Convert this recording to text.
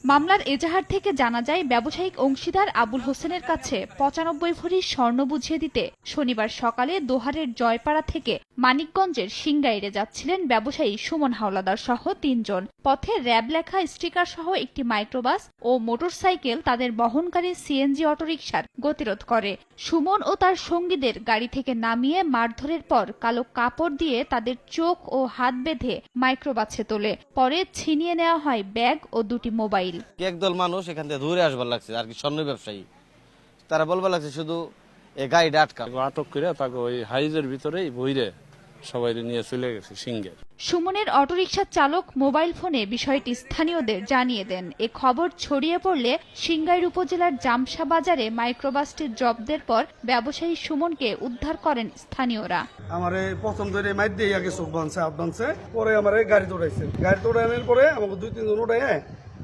মামলার এজাহার থেকে জানা যায়, ব্যবসায়িক অংশীদার আবুল হোসেনের কাছে ৯৫ ভরি স্বর্ণ বুঝিয়ে দিতে শনিবার সকালে দোহারের জয়পাড়া থেকে মানিকগঞ্জের সিংগাইরে যাচ্ছিলেন ব্যবসায়ী সুমন হাওলাদার সহ ৩ জন। পথে র্যাব লেখা স্টিকার সহ একটি মাইক্রোবাস ও মোটরসাইকেল তাদের বহনকারী সিএনজি অটোরিকশার গতিরোধ করে। সুমন ও তার সঙ্গীদের গাড়ি থেকে নামিয়ে মারধরের পর কালো কাপড় দিয়ে তাদের চোখ ও হাত বেঁধে মাইক্রোবাসে তোলে। পরে ছিনিয়ে নেওয়া হয় ব্যাগ ও 2টি মোবাইল। একদল মানুষ এখান থেকে দূরে আসবার লাগছে, আর কি স্বর্ণ ব্যবসায়ী, তারা বলবার লাগছে শুধু এই গাড়িটা আটক করে তাকে ওই হাইজের ভিতরেই বইরে সবাই নিয়ে চলে গেছে সিংহের। সুমনের অটোরিকশার চালক মোবাইল ফোনে বিষয়টি স্থানীয়দের জানিয়ে দেন। এ খবর ছড়িয়ে পড়লে সিংগাইর উপজেলার জামসা বাজারে মাইক্রোবাসটির জব্দের পর ব্যবসায়ী সুমনকে উদ্ধার করেন স্থানীয়রা। আমারে প্রথম ধরে মাইর দিয়ে আগে চোখ বাঁধছে, হাত বাঁধছে, পরে আমারে গাড়ি দৌড়াইছে। গাড়ি দৌড়ানোর পরে আমাকে 2-3 জন উঠায়